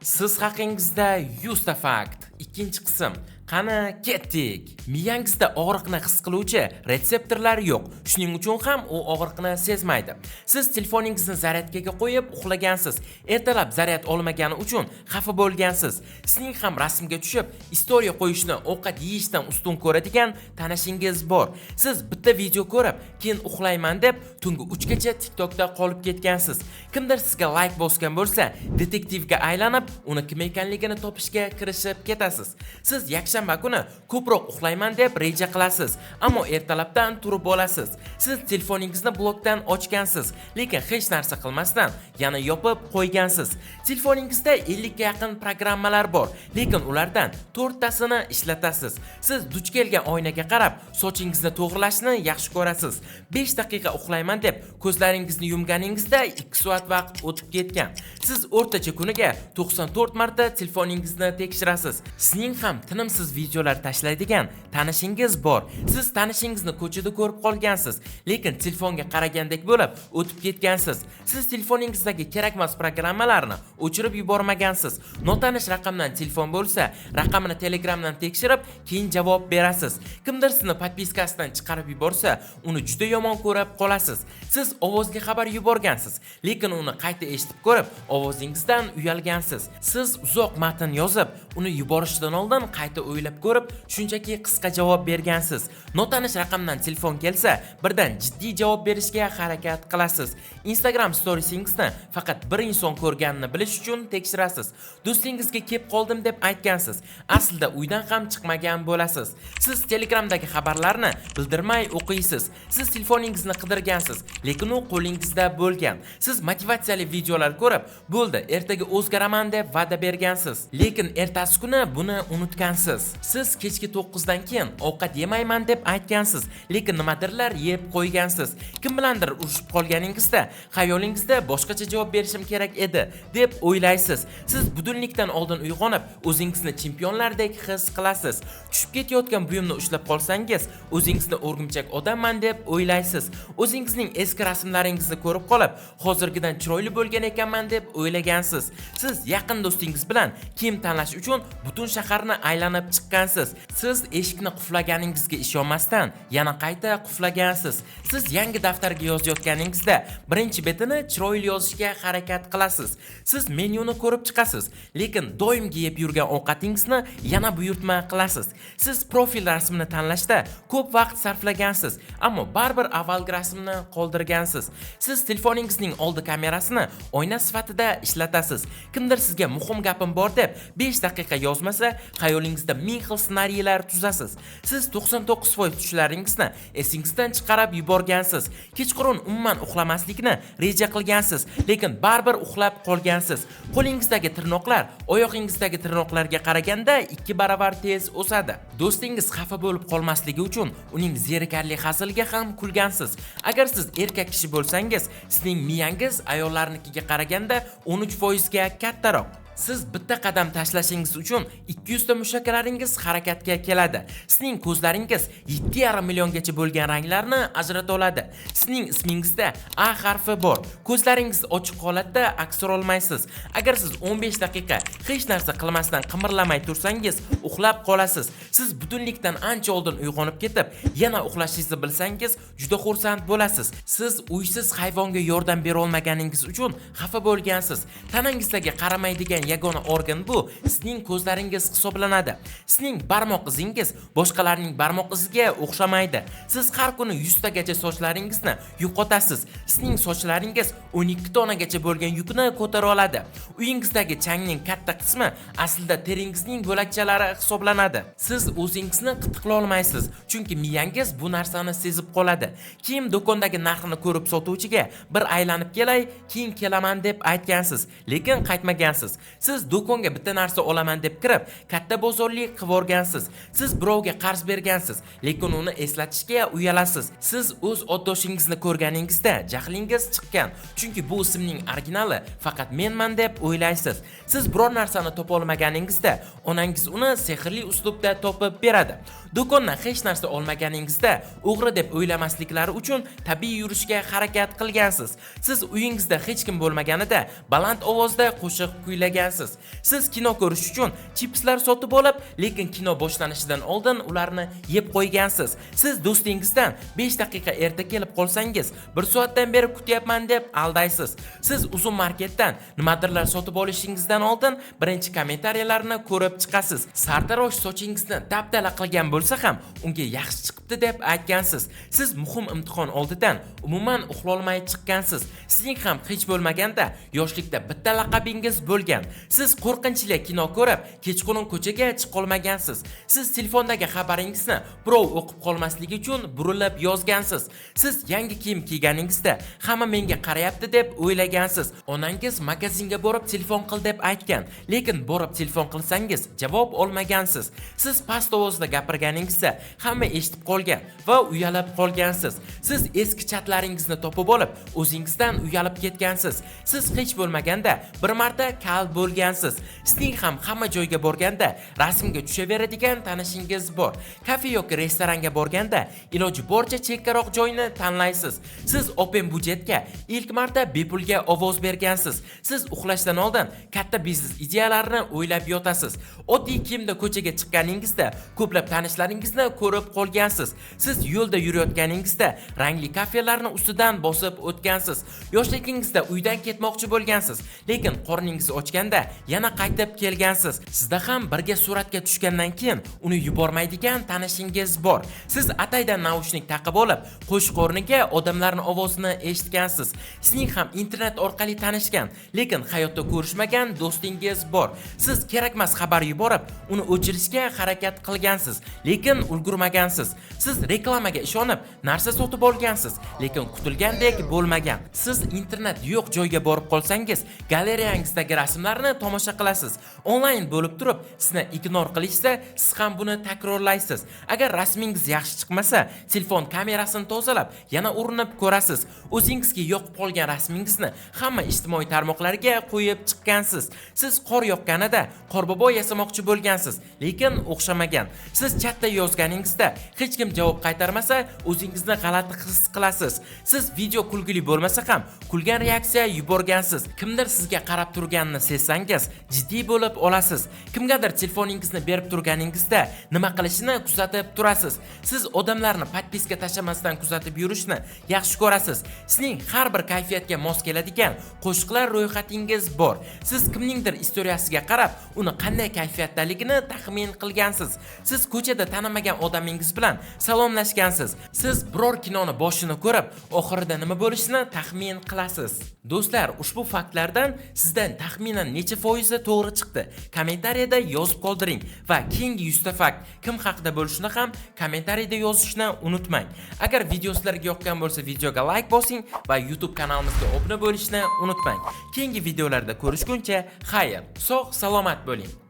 Siz haqingizda 100 ta fakt. Ikkinchi qism. Qani ketdik. Miyangizda og'riqni his qiluvchi retseptorlar yo'q. Shuning uchun ham u og'riqni sezmaydi. Siz telefoningizni zaryadkaga qo'yib uxlagansiz. Ertalab zaryad olmagani uchun xafa bo'lgansiz. Sizning ham rasmga tushib, istoriya qo'yishni ovqat yeyishdan ustun ko'radigan tanishingiz bor. Siz bitta video ko'rib, keyin uxlayman deb tungi 3 gacha TikTokda qolib ketgansiz. Kimdir sizga like bosgan bo'lsa, detektivga aylanib, uni kim ekanligini topishga kirishib ketasiz. Siz yakshanba kuni ko'proq uxlayman deb reja qilasiz, ammo ertalabdan turib olasiz. Siz telefoningizni blokdan ochgansiz, lekin hech narsa qilmasdan yana yopib qo'ygansiz. Telefoningizda 50 ga yaqin programmalar bor, lekin ulardan 4 tasini ishlatasiz. Siz duch kelgan oynaga qarab, sochingizni to'g'rilashni yaxshi ko'rasiz. 5 daqiqa uxlayman deb ko'zlaringizni yumganingizda 2 soat vaqt o'tib ketgan. Siz o'rtacha kuniga 94 marta telefoningizni tekshirasiz. Sizning ham tinimsiz videolar tashlaydigan tanishingiz bor. Siz tanishingizni ko'chada ko'rib qolgansiz, lekin telefonga qaragandek bo'lib o'tib ketgansiz. Siz telefoningizdagi kerakmas programmalarni o'chirib yubormagansiz. Notanish raqamdan telefon bo'lsa, raqamini Telegramdan tekshirib, keyin javob berasiz. Kimdir sizni podpiskasidan chiqarib yuborsa, uni juda yomon ko'rib qolasiz. Siz ovozli xabar yuborgansiz, lekin uni qayta eshitib ko'rib, ovozingizdan uyalgansiz. Siz uzoq matn yozib, uni yuborishdan oldin qayta o'ylab ko'rib, shunchaki qisqa javob bergansiz. Notanish raqamdan telefon kelsa, birdan jiddiy javob berishga harakat qilasiz. Instagram storiesingizni faqat bir inson ko'rganini bilish uchun tekshirasiz. Do'stingizga kelib qoldim deb aytgansiz. Aslida uydan ham chiqmagan bo'lasiz. Siz Telegramdagi xabarlarni bildirmay o'qiysiz. Siz telefoningizni qidirgansiz, lekin u qo'lingizda bo'lgan. Siz motivatsiyali videolar ko'rib, bo'ldi, ertaga o'zgaraman deb va'da bergansiz, lekin ertasi kuni buni unutgansiz. Siz kechki 9 dan keyin ovqat yemayman deb aytgansiz, lekin nimadirlar yeb qo'ygansiz. Kim bilandir urushib qolganingizda, xayolingizda boshqacha javob berishim kerak edi deb o'ylaysiz. Siz budilnikdan oldin uyg'onib, o'zingizni chempionlardek his qilasiz. Tushib ketayotgan buyumni ushlab qolsangiz, o'zingizni o'rgimchak odamman deb o'ylaysiz. O'zingizning eski rasmlaringizni ko'rib qolib, hozirgidan chiroyli bo'lgan ekanman deb o'ylagansiz. Siz yaqin do'stingiz bilan kiyim tanlash uchun butun shaharni aylanib chiqqansiz. Siz eshikni quflaganingizga ishonmasdan yana qayta quflagansiz. Siz yangi daftarga yozayotganingizda birinchi betini chiroyli yozishga harakat qilasiz. Siz menyuni ko'rib chiqasiz, lekin doimgi yeb yurgan ovqatingizni yana buyurtma qilasiz. Siz profil rasmini tanlashda ko'p vaqt sarflagansiz, ammo baribir avvalgi rasmni qoldirgansiz. Siz telefoningizning oldi kamerasini oyna sifatida ishlatasiz. Kimdir sizga muhim gapim bor deb 5 daqiqa yozmasa, xayolingizda 1000 xil ssenariylar tuzasiz. Siz 99% tushlaringizni esingizdan chiqarib yuborgansiz. Kechqurun umuman uxlamaslikni reja qilgansiz, lekin baribir uxlab qolgansiz. Qo'lingizdagi tirnoqlar oyog'ingizdagi tirnoqlarga qaraganda 2 baravar tez o'sadi. Do'stingiz xafa bo'lib qolmasligi uchun uning zerikarli haziliga ham kulgansiz. Agar siz erkak kishi bo'lsangiz, sizning miyangiz ayollarnikiga qaraganda 13% ga kattaroq. Siz bitta qadam tashlashingiz uchun 200 ta mushakalaringiz harakatga keladi. Sizning ko'zlaringiz 7,5 milliongacha bo'lgan ranglarni ajrata oladi. Sizning ismingizda A harfi bor. Ko'zlaringiz ochiq holatda aks olmaysiz. Agar siz 15 daqiqa hech narsa qilmasdan qimirlamay tursangiz, uxlab qolasiz. Siz butunlikdan ancha oldin uyg'onib ketib, yana uxlashingizni bilsangiz, juda xursand bo'lasiz. Siz uysiz hayvonga yordam bera olmaganingiz uchun xafa bo'lgansiz. Tanangizdagi qaramaydigan yagona organ bu sizning ko'zlaringiz hisoblanadi. Sizning barmoq izingiz boshqalarning barmoq iziga o'xshamaydi. Siz har kuni 100 tagacha sochlaringizni yo'qotasiz. Sizning sochlaringiz 12 tonagacha bo'lgan yukni ko'tara oladi. Uyingizdagi changning katta qismi aslida teringizning bo'lakchalari hisoblanadi. Siz o'zingizni qitiqla olmaysiz, chunki miyangiz bu narsani sezib qoladi. Kiyim do'kondagi narxini ko'rib sotuvchiga bir aylanib kelay, keyin kelaman deb aytgansiz, lekin qaytmagansiz. Siz do'konga bitta narsa olaman deb kirib, katta bozorlik qilib o'rgansiz. Siz birovga qarz bergansiz, lekin uni eslatishga uyalasiz. Siz o'z oddoshingizni ko'rganingizda jahlingiz chiqqan, chunki bu ismning originali faqat menman deb o'ylaysiz. Siz biror narsani topa olmaganingizda, onangiz uni sehrli uslubda topib beradi. Do'kondan hech narsa olmaganingizda, o'g'ri deb o'ylamasliklari uchun tabiiy yurishga harakat qilgansiz. Siz uyingizda hech kim bo'lmaganida baland ovozda qo'shiq kuylagansiz. qolgansiz. Siz kino ko'rish uchun chipslar sotib olib, lekin kino boshlanishidan oldin ularni yeb qo'ygansiz. Siz do'stingizdan 5 daqiqa erta kelib qolsangiz, 1 soatdan beri kutyapman deb aldaysiz. Siz uzun marketdan nimadirlar sotib olishingizdan oldin birinchi kommentariyalarni ko'rib chiqasiz. Sartarosh sochingizni dabdala qilgan bo'lsa ham, unga yaxshi chiqibdi deb aytgansiz. Siz muhim imtihon oldidan umuman uxlolmay chiqqansiz. Sizning ham hech bo'lmaganda yoshlikda bitta laqabingiz bo'lgan. Siz qo'rqinchli kino ko'rib, kechqurun ko'chaga chiqolmagansiz. Siz telefondagi xabaringizni birov o'qib qolmasligi uchun burilib yozgansiz. Siz yangi kiyim kiyganingizda hamma menga qarayapti deb o'ylagansiz. Onangiz magazinga borib telefon qil deb aytgan, lekin borib telefon qilsangiz javob olmagansiz. Siz past ovozda gapirganingizda hamma eshitib qolgan va uyalib qolgansiz. Siz eski chatlaringizni topib olib, o'zingizdan uyalib ketgansiz. Siz hech bo'lmaganda bir marta kal bo'lgansiz. Sizning ham hamma joyga borganda rasmga tushaveradigan tanishingiz bor. Kafe yoki restoranga borganda iloji boricha chekkaroq joyni tanlaysiz. Siz open budjetga ilk marta bepulga ovoz bergansiz. Siz uxlashdan oldin katta biznes ideyalarini o'ylab yotasiz. Oddiy kiyimda ko'chaga chiqqaningizda ko'plab tanishlaringizni ko'rib qolgansiz. Siz yo'lda yurayotganingizda rangli kafelarni ustidan bosib o'tgansiz. Yoshligingizda uydan ketmoqchi bo'lgansiz, lekin qorningiz ochganda yana qaytib kelgansiz. Sizda ham birga suratga tushgandan keyin uni yubormaydigan tanishingiz bor. Siz ataydan naushnik taqib olib, qo'shiq o'rniga odamlarning ovozini eshitgansiz. Sizning ham internet orqali tanishgan, lekin hayotda ko'rishmagan do'stingiz bor. Siz kerakmas xabar yuborib, uni o'chirishga harakat qilgansiz, lekin ulgurmagansiz. Siz reklamaga ishonib, narsa sotib olgansiz, lekin kutilgandek bo'lmagan. Siz internet yo'q joyga borib qolsangiz, galereyangizdagi rasmlarni tomosha qilasiz. Onlayn bo'lib turib, sizni ignor qilishsa, siz ham buni takrorlaysiz. Agar rasmingiz yaxshi chiqmasa, telefon kamerasini tozalab, yana urinib ko'rasiz. O'zingizga yoqib qolgan rasmingizni hamma ijtimoiy tarmoqlarga qo'yib chiqqansiz. Siz qor yoqqanida qorbobo yasamoqchi bo'lgansiz, lekin o'xshamagan. Siz chatda yozganingizda hech kim javob qaytarmasa, o'zingizni g'alati his qilasiz. Siz video kulgili bo'lmasa ham kulgan reaksiya yuborgansiz. Kimdir sizga qarab turganini sezsangiz, jiddiy bo'lib olasiz. Kimgadir telefoningizni berib turganingizda nima qilishini kuzatib turasiz. Siz odamlarni podpiska tashlamasdan kuzatib yurishni yaxshi ko'rasiz. Sizning har bir kayfiyatga mos keladigan qo'shiqlar ro'yxatingiz bor. Siz kimningdir istoriyasiga qarab, uni qanday kayfiyatdaligini taxmin qilgansiz. Siz ko'chada tanimagan odamingiz bilan salomlashgansiz. Siz biror kinoni boshini ko'rib, oxirida nima bo'lishini taxmin qilasiz. Do'stlar, ushbu faktlardan sizdan taxminan necha foizi to'g'ri chiqdi? Kommentariyada yozib qoldiring va keyingi 100 ta fakt kim haqida bo'lishini ham kommentariyada yozishni unutmang. Agar video sizlarga yoqqan bo'lsa, videoga like bosing va YouTube kanalimizga obuna bo'lishni unutmang. Keyingi videolarda ko'rishguncha, xayr, sog' salomat bo'ling.